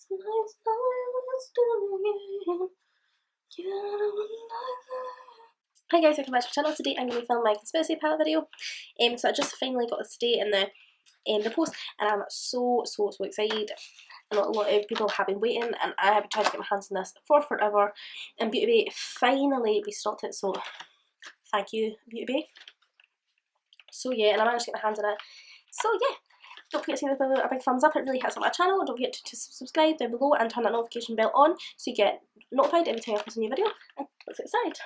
Tonight's the way let's do it again. Hi guys, welcome back to my channel. Today I'm going to be filming my conspiracy palette video. So I just finally got this today in the post, and I'm so excited. I know a lot of people have been waiting, and I have been trying to get my hands on this for forever. And Beauty Bay finally restocked it, so thank you, Beauty Bay. So yeah, and I managed to get my hands on it. So yeah, don't forget to give this video a big thumbs up, it really helps out my channel. And don't forget to subscribe down below and turn that notification bell on so you get notified every time I post a new video. And let's get started.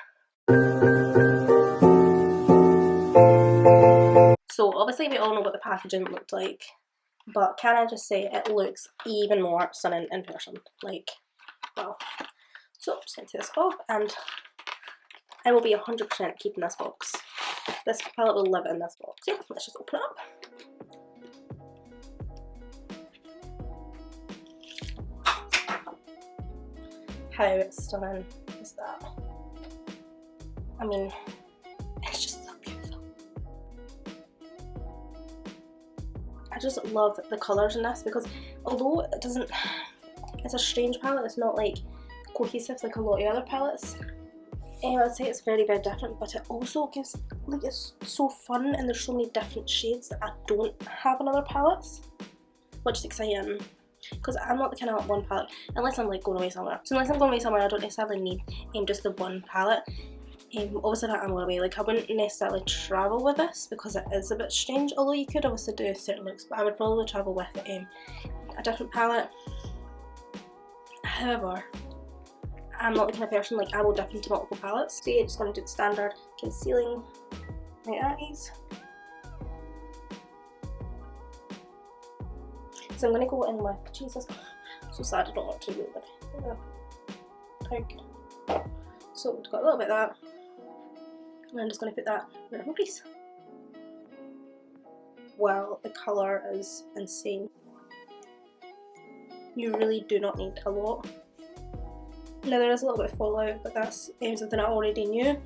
So obviously we all know what the packaging looked like, but can I just say it looks even more stunning in person. Like, wow. So I'm just going to take this off, and I will be 100% keeping this box. This palette will live in this box. Yeah, let's just open it up. How stunning is that? I mean, it's just so beautiful. I just love the colours in this, because although it doesn't, it's a strange palette, it's not like cohesive like a lot of other palettes. I'd say it's very different, but it also gives, like, it's so fun, and there's so many different shades that I don't have in other palettes, which is exciting. Because I'm not the kind of one palette, unless I'm like going away somewhere. So unless I'm going away somewhere, I don't necessarily need just the one palette. Obviously if I'm going away, like, I wouldn't necessarily travel with this because it is a bit strange, although you could obviously do certain looks, but I would probably travel with a different palette. However, I'm not the kind of person, like, I will dip into multiple palettes. So yeah, just going to do the standard concealing my eyes. So I'm going to go in with, Jesus, so sad, I don't want to do it. Pig. So we've got a little bit of that, and I'm just going to put that in my crease. Wow, the colour is insane. You really do not need a lot. Now there is a little bit of fallout, but that's something I already knew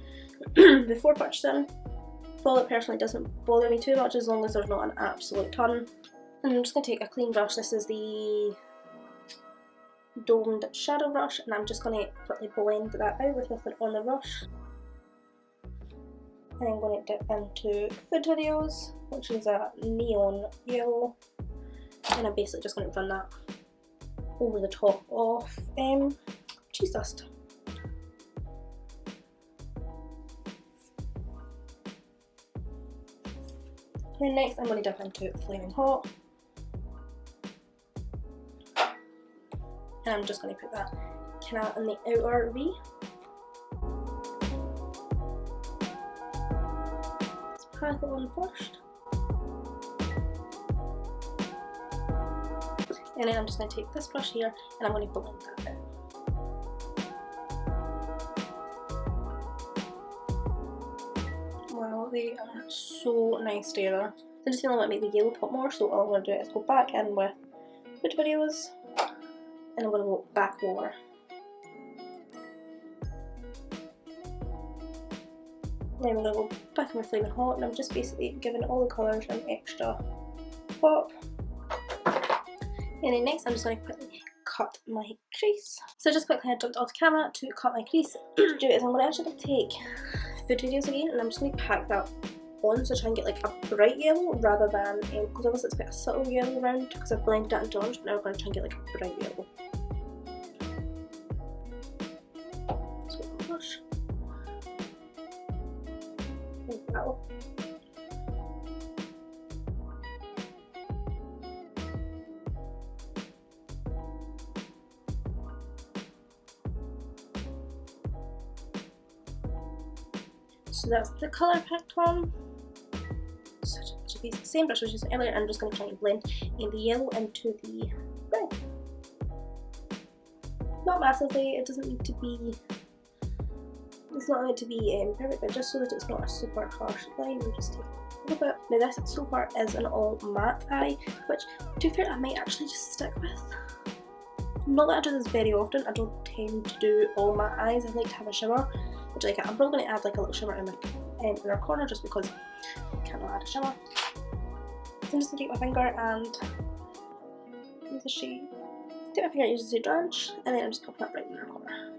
before purchasing. Fallout personally doesn't bother me too much as long as there's not an absolute ton. And I'm just going to take a clean brush. This is the domed shadow brush, and I'm just going to quickly blend that out with nothing on the brush. And I'm going to dip into Food Videos, which is a neon yellow, and I'm basically just going to run that over the top of cheese dust. And then next I'm going to dip into Flaming Hot. And I'm just going to put that kind of in the outer V. Let's pat it on first. And then I'm just going to take this brush here and I'm going to blend that out. Wow, they are so nice together. I just feel like I might make the yellow pop more, so all I'm going to do is go back in with Food Videos. And I'm going to go back more. Then we're going to go back in with Flaming Hot, and I'm just basically giving all the colours an extra pop. And then next I'm just going to quickly cut my crease. So just quickly I jumped off camera to cut my crease. To do it is I'm going to actually take Food Videos again, and I'm just going to pack that on, so try and get like a bright yellow rather than, because obviously it's quite a subtle yellow around because I've blended that into orange, but now we're going to try and get like a bright yellow. So brush. Wow. So that's the colour packed one. So these same brush I was using earlier, I'm just going to try and blend the yellow into the red. Not massively, it doesn't need to be, it's not meant to be perfect, but just so that it's not a super harsh line, we'll just take a little bit. Now this so far is an all matte eye, which to be fair I might actually just stick with. Not that I do this very often, I don't tend to do all matte eyes, I like to have a shimmer, which like, I'm probably going to add like a little shimmer in my inner corner just because I cannot add a shimmer. So I'm just going to take my finger and use the shade Dip my finger using the drench, and then I'm just popping that right in the corner.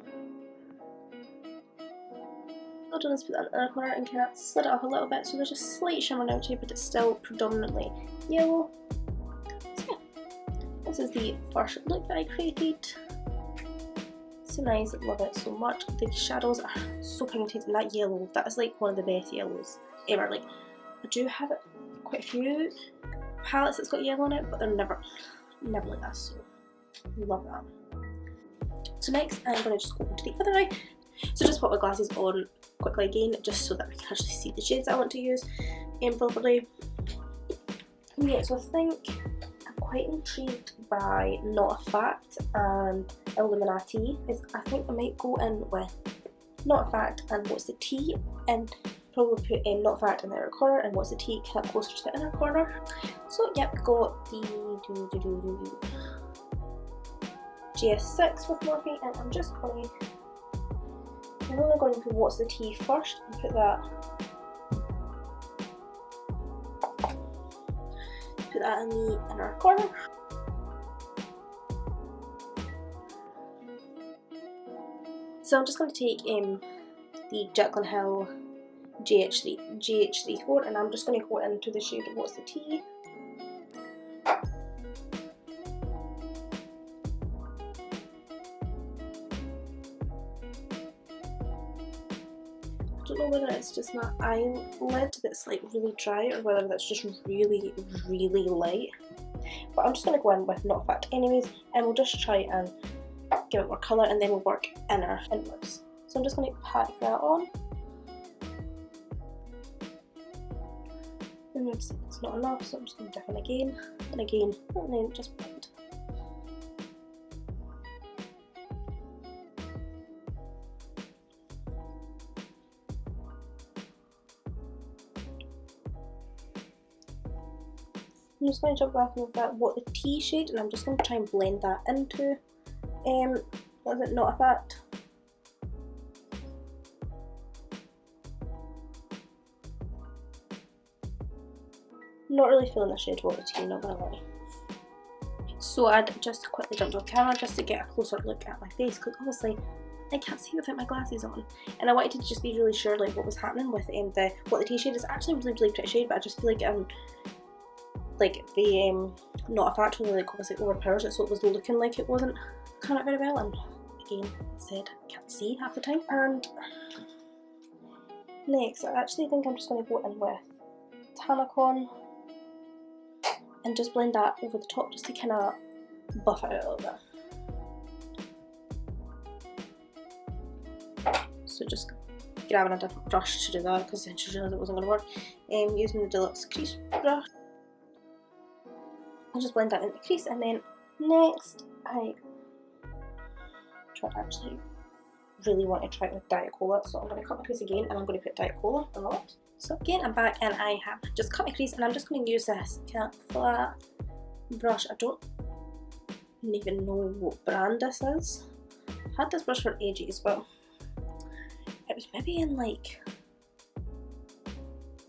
All done is put that in the inner corner and kind of slid it up a little bit, so there's a slight shimmer now too, but it's still predominantly yellow. So yeah, this is the first look that I created. So nice, I love it so much. The shadows are so pigmented, and that yellow, that is like one of the best yellows ever. Like, I do have quite a few palettes that's got yellow in it, but they're never like that, so love that. So next I'm going to just go into the other eye. So just put my glasses on quickly again, just so that I can actually see the shades I want to use properly. Yeah, so I think I'm quite intrigued by Not a Fact and Illuminati. I think I might go in with Not a Fact and What's the Tea, and probably put in Not a Fact in the outer corner and What's the Tea kind of closer to the inner corner. So yep, got the GS6 with Morphe, and I'm just going to, I'm only going to put What's the Tea first and put that in the inner corner. So I'm just going to take the Jaclyn Hill GH34, and I'm just going to go into the shade of What's the Tea. I don't know whether it's just my eyelid that's like really dry or whether that's just really light, but I'm just going to go in with Not a Fact anyways, and we'll just try and give it more colour, and then we'll work inwards. So I'm just going to pack that on, and it's not enough, so I'm just going to dip in again and again, and then just blend. I'm just going to jump back in with that What the Tea shade, and I'm just going to try and blend that into what is it, Not a Fact. Not really feeling the shade What the Tea, not gonna lie. So I'd just quickly jumped off camera just to get a closer look at my face, because obviously I can't see without my glasses on, and I wanted to just be really sure like what was happening with the What the Tea shade. Is actually really pretty shade, but I just feel like the Not a Fact really like obviously overpowers it, so it was looking like it wasn't coming out very well, and again said can't see half the time. And next I actually think I'm just going to go in with Tanacon and just blend that over the top just to kind of buff it out a little bit. So just grabbing a different brush to do that, because I just realised it wasn't going to work. Using the Deluxe crease brush, I'll just blend that in the crease, and then next I actually really want to try it with Diet Cola, so I'm going to cut my crease again, and I'm going to put Diet Cola on the lips. So again I'm back, and I have just cut my crease, and I'm just going to use this kind of flat brush. I don't even know what brand this is. I've had this brush for ages, but it was maybe in like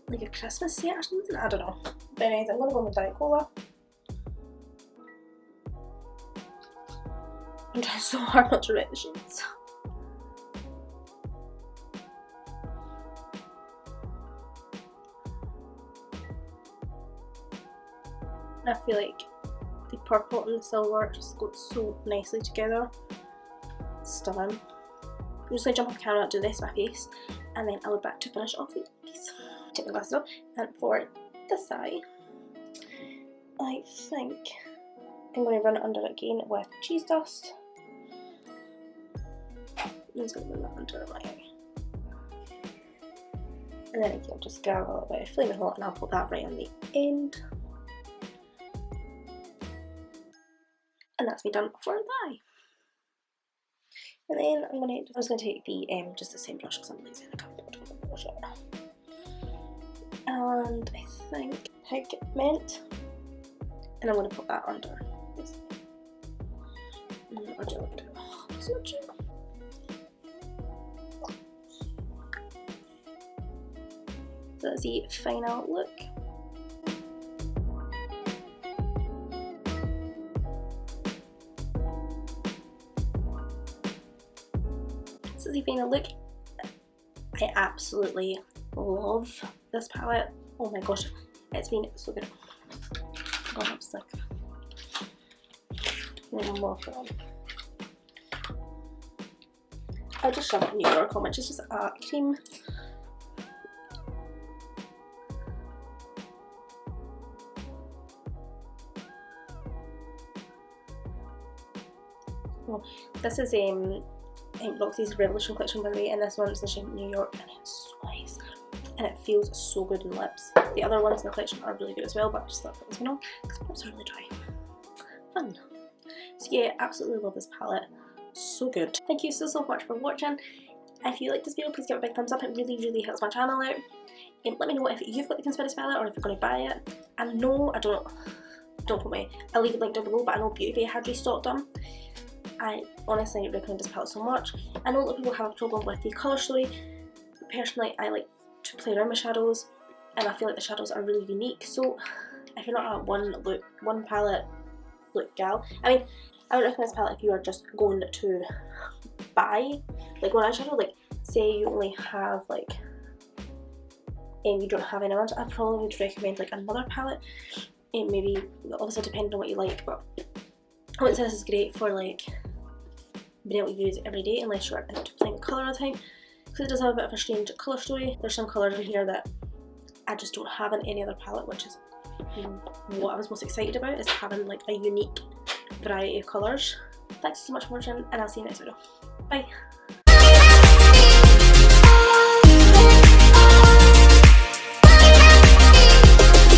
a Christmas set or something, I don't know. But anyways, I'm going to go with Diet Cola. I'm trying so hard not to write the shades. And I feel like the purple and the silver just go so nicely together. Stunning. I'm just going to jump off camera, do this to my face, and then I'll be back to finish off the piece. Take my glasses off, and for this eye, I think I'm going to run it under again with cheese dust. I'm just going to run that under my eye. And then again, just grab a little bit of Flaming Hot, and I'll put that right on the end. And that's me done for the eye. And then I'm just going to take the just the same brush, because I'm lazy and I can't put a brush on. And I think Pig-ment, and I'm going to put that under this. Or do I want to do this much? So that's the final look. this is the final look. I absolutely love this palette. Oh my gosh, it's been so good. Oh, I'm sick. One more film. I'll just shove it in New York, which is just a cream. Oh, this is Roxy's Revolution collection, by the way, and this one's the shade New York, and it's so nice. And it feels so good in lips. The other ones in the collection are really good as well, but I just thought that was one on because my lips are really dry. Fun. So yeah, absolutely love this palette. So good. Thank you so much for watching. If you like this video, please give it a big thumbs up. It really helps my channel out. Let me know if you've got the Conspiracy palette or if you're going to buy it. I know, don't quote me, I'll leave it linked down below, but I know Beauty Bay had restocked them. I honestly recommend this palette so much. I know a lot of people have a problem with the colour story. Personally, I like to play around with shadows, and I feel like the shadows are really unique. So if you're not a one palette look gal, I mean, I would recommend this palette if you are just going to buy like one eyeshadow. Like say you only have like, and you don't have any ones, I probably would recommend like another palette, and maybe obviously depending on what you like. But I would say this is great for like being able to use it every day unless you're into playing with colour all the time, because it does have a bit of a strange colour story. There's some colours in here that I just don't have in any other palette, which is what I was most excited about, is having like a unique variety of colours. Thanks so much for watching, and I'll see you next video. Bye!